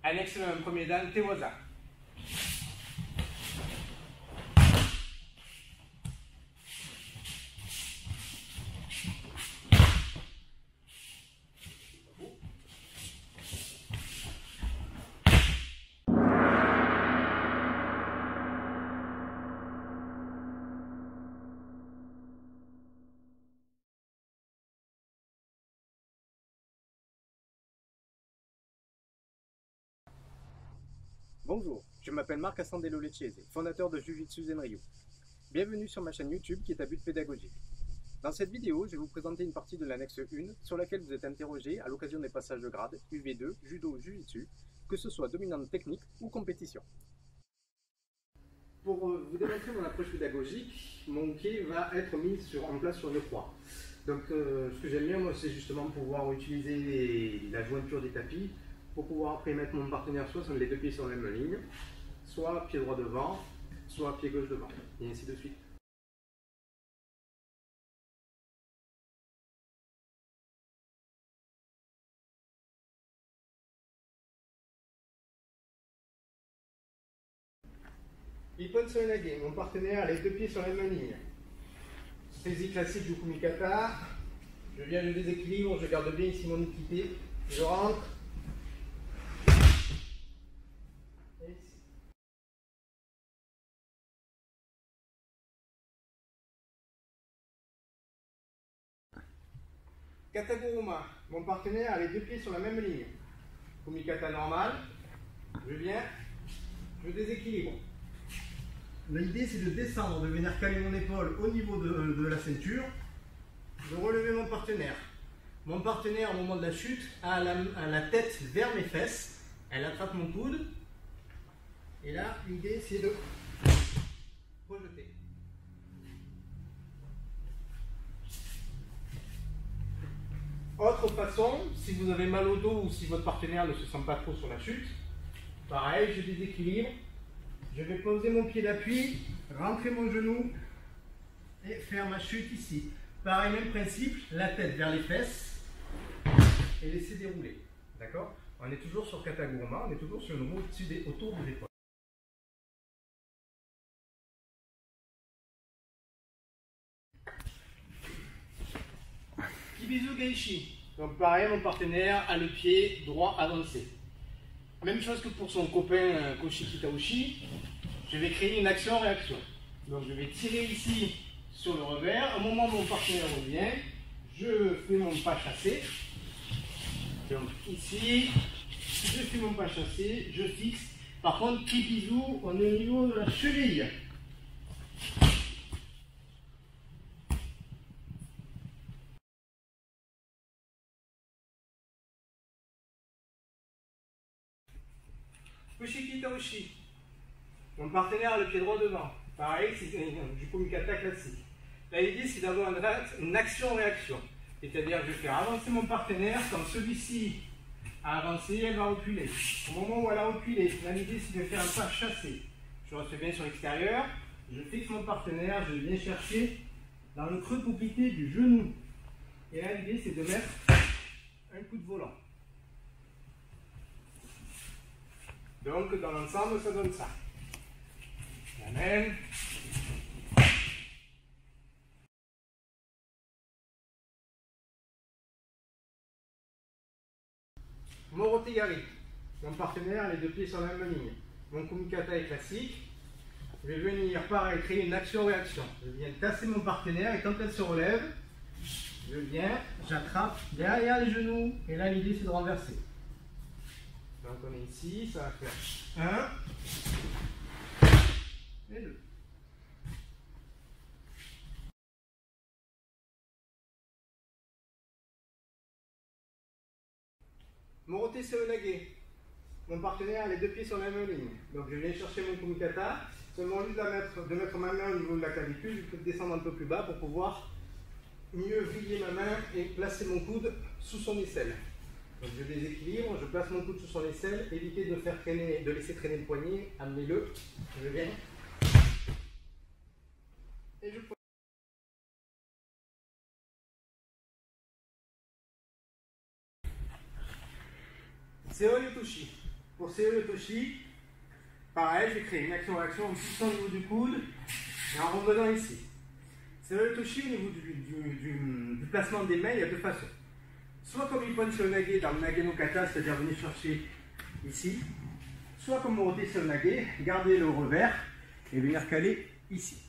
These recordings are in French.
Annexe un premier dan Tewaza. Bonjour, je m'appelle Marc Assandello Lecchese, fondateur de Jiu-Jitsu Zenryu. Bienvenue sur ma chaîne YouTube qui est à but pédagogique. Dans cette vidéo, je vais vous présenter une partie de l'annexe 1 sur laquelle vous êtes interrogé à l'occasion des passages de grade UV2, Judo, Jiu-Jitsu, que ce soit dominante technique ou compétition. Pour vous démontrer mon approche pédagogique, mon pied va être mis en place sur une croix. Donc ce que j'aime bien, moi, c'est justement pouvoir utiliser la jointure des tapis pour pouvoir après mettre mon partenaire soit sur les deux pieds sur la même ligne, soit pied droit devant, soit pied gauche devant, et ainsi de suite. Ippon Soenage, mon partenaire a les deux pieds sur la même ligne. Saisie classique du Kumikata, je viens, je déséquilibre, je garde bien ici mon équité, je rentre. Et ici. Kataguruma, mon partenaire a les deux pieds sur la même ligne. Kumikata normal, je viens, je déséquilibre. L'idée c'est de descendre, de venir caler mon épaule au niveau de la ceinture, de relever mon partenaire. Mon partenaire au moment de la chute a la tête vers mes fesses, elle attrape mon coude, et là l'idée c'est de rejeter. Autre façon, si vous avez mal au dos ou si votre partenaire ne se sent pas trop sur la chute, pareil, je déséquilibre, je vais poser mon pied d'appui, rentrer mon genou et faire ma chute ici. Pareil, même principe, la tête vers les fesses et laisser dérouler. D'accord? On est toujours sur Kataguruma, on est toujours sur une roue autour de l'épaule. Kibizu Geishi. Donc pareil, mon partenaire a le pied droit avancé. Même chose que pour son copain Koshi Kitaoshi, je vais créer une action-réaction. Donc je vais tirer ici sur le revers. Au moment où mon partenaire revient, je fais mon pas chassé. Donc ici, je fais mon pas chassé, je fixe. Par contre, Kibizu, on est au niveau de la cheville. Koshi Kitaoshi. Mon partenaire a le pied droit devant. Pareil, c'est du Kumikata classique. Là, l'idée, c'est d'avoir une action-réaction. C'est-à-dire, je vais faire avancer mon partenaire. Quand celui-ci a avancé, elle va reculer. Au moment où elle a reculé, là, l'idée, c'est de faire un pas chassé. Je reste bien sur l'extérieur. Je fixe mon partenaire. Je viens chercher dans le creux poupité du genou. Et là, l'idée, c'est de mettre un coup de volant. Donc, dans l'ensemble, ça donne ça. Amen. Morotegari. Mon partenaire a les deux pieds sur la même ligne. Mon Kumikata est classique. Je vais venir, pareil, créer une action-réaction. Je viens tasser mon partenaire et quand elle se relève, je viens, j'attrape derrière les genoux. Et là, l'idée, c'est de renverser. Donc, on est ici, ça va faire 1 et 2. Morote Seonage. Mon partenaire a les deux pieds sur la même ligne. Donc je viens chercher mon Kumikata. Seulement juste de mettre ma main au niveau de la clavicule, je peux descendre un peu plus bas pour pouvoir mieux vriller ma main et placer mon coude sous son aisselle. Donc je déséquilibre, je place mon coude sous son aisselle, évitez de laisser traîner le poignet, amenez-le, je viens et je pose. Seo Yotoshi. Pour Seoi Toshi, pareil, je vais créer une action-réaction en poussant au niveau du coude et en revenant ici. Seoi Toshi, au niveau du placement des mains, il y a deux façons. Soit comme Ippon Seonage dans le Nage no Kata, c'est-à-dire venir chercher ici, soit comme Morote Seonage, garder le revers et venir caler ici.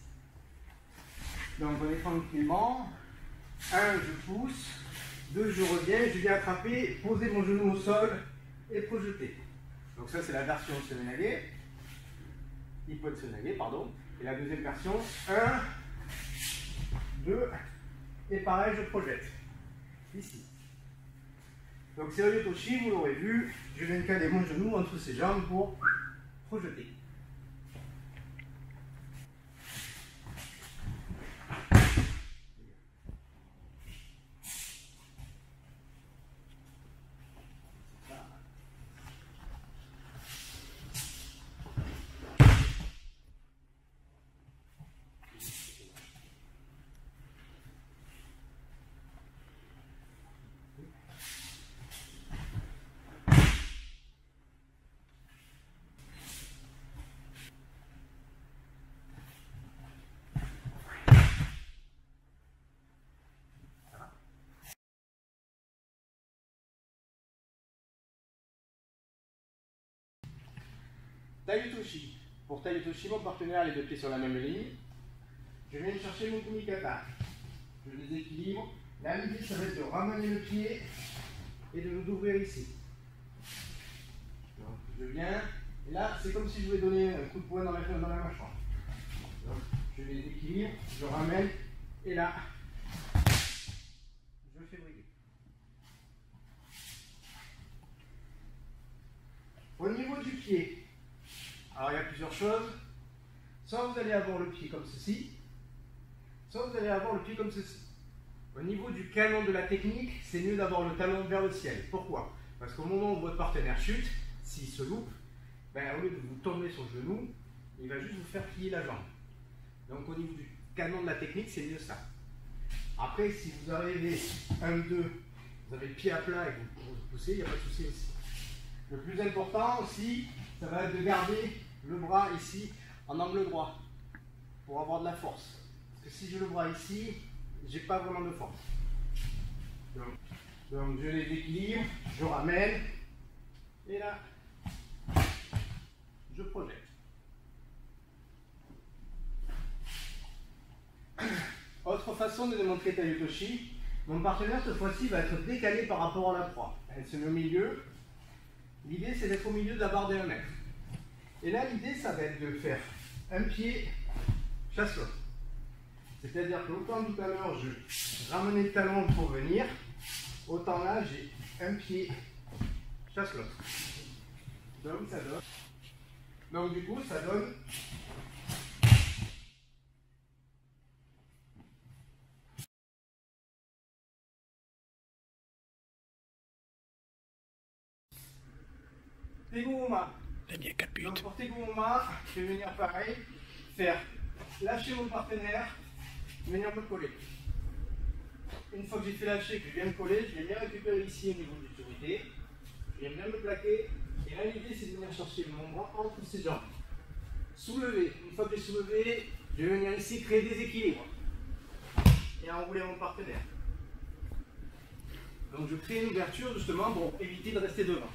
Donc on est tranquillement. 1, je pousse. 2, je reviens, je viens attraper, poser mon genou au sol et projeter. Donc ça c'est la version Seonage, Ippon Seonage, pardon. Et la deuxième version, 1, 2, et pareil, je projette. Ici. Donc Seoi Toshi, vous l'aurez vu, je viens de caler mon genou entre ses jambes pour projeter. Taiyutoshi. Pour Taiyutoshi, mon partenaire, les deux pieds sur la même ligne. Je viens chercher mon kumikata. Je les équilibre. Là, l'idée, ça va être de ramener le pied et de l'ouvrir ici. Donc, je viens. Et là, c'est comme si je voulais donner un coup de poing dans la mâchoire. Donc, je les équilibre, je ramène. Et là, je fais briller. Au niveau du pied, alors il y a plusieurs choses. Soit vous allez avoir le pied comme ceci, soit vous allez avoir le pied comme ceci. Au niveau du canon de la technique, c'est mieux d'avoir le talon vers le ciel. Pourquoi? Parce qu'au moment où votre partenaire chute, s'il se loupe, ben, au lieu de vous tomber sur le genou, il va juste vous faire plier la jambe. Donc au niveau du canon de la technique, c'est mieux ça. Après, si vous arrivez 1, 2, vous avez le pied à plat et que vous poussez, il n'y a pas de souci aussi. Le plus important aussi, ça va être de garder le bras ici en angle droit pour avoir de la force. Parce que si j'ai le bras ici, j'ai pas vraiment de force. Donc je les équilibre, je ramène et là, je projette. Autre façon de démontrer Taiyutoshi, mon partenaire cette fois-ci va être décalé par rapport à la proie. Elle se met au milieu. L'idée c'est d'être au milieu de la barre de 1 mètre. Et là l'idée ça va être de faire un pied chasse-lot. C'est-à-dire que autant tout à l'heure je ramenais le talon pour venir, autant là j'ai un pied chasse-lot. Donc ça donne. Donc du coup ça donne Teguma. Donc pour Teguma, je vais venir pareil, faire lâcher mon partenaire, venir me coller. Une fois que j'ai fait lâcher, que je viens me coller, je vais bien récupérer ici au niveau du autorité. Je viens bien me plaquer. Et là l'idée c'est de venir chercher mon bras entre ses jambes. Soulever. Une fois que j'ai soulevé, je vais venir ici créer des équilibres. Et enrouler mon partenaire. Donc je crée une ouverture justement pour éviter de rester devant.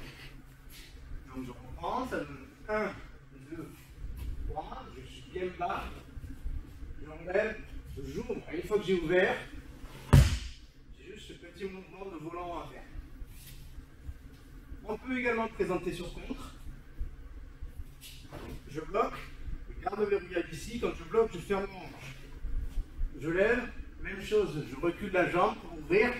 Donc je reprends, ça donne 1, 2, 3, je suis bien bas, j'enlève, j'ouvre. Une fois que j'ai ouvert, j'ai juste ce petit mouvement de volant à faire. On peut également le présenter sur contre. Je bloque, je garde le verrouillage ici, quand je bloque, je ferme mon hanche. Je lève, même chose, je recule la jambe pour ouvrir.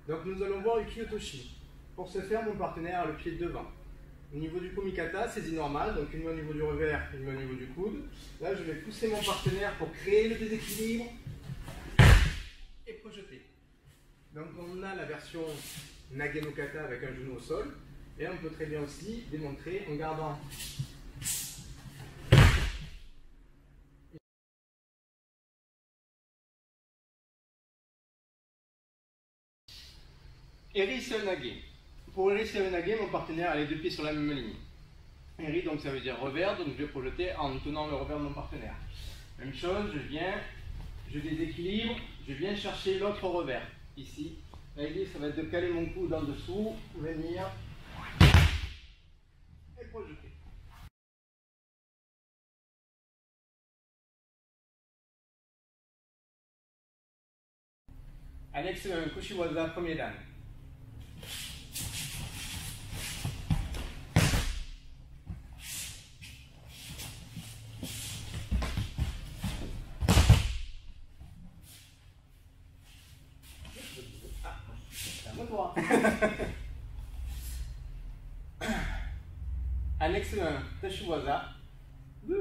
Donc nous allons voir Ukiyo-toshi. Pour ce faire, mon partenaire a le pied devant. Au niveau du kumikata, c'est dit normal, donc une main au niveau du revers, une main au niveau du coude. Là, je vais pousser mon partenaire pour créer le déséquilibre et projeter. Donc on a la version Nage no Kata avec un genou au sol, et on peut très bien aussi démontrer en gardant Eri Sevenage. Pour Eri Sevenage, mon partenaire a les deux pieds sur la même ligne. Eri, donc ça veut dire revers, donc je vais projeter en tenant le revers de mon partenaire. Même chose, je déséquilibre, je viens chercher l'autre revers, ici. L'idée, ça va être de caler mon coude en dessous, venir et projeter. Annexe Kushiwaza, premier dan. Annexe 1, Tashiwaza. Je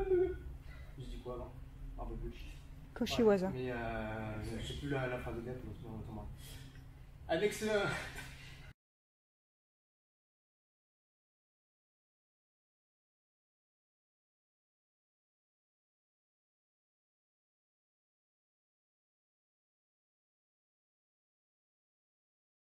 dis quoi avant? Pardon, bullshit. Kushiwaza. Mais je sais plus la phrase exacte, autrement. Annexe 1.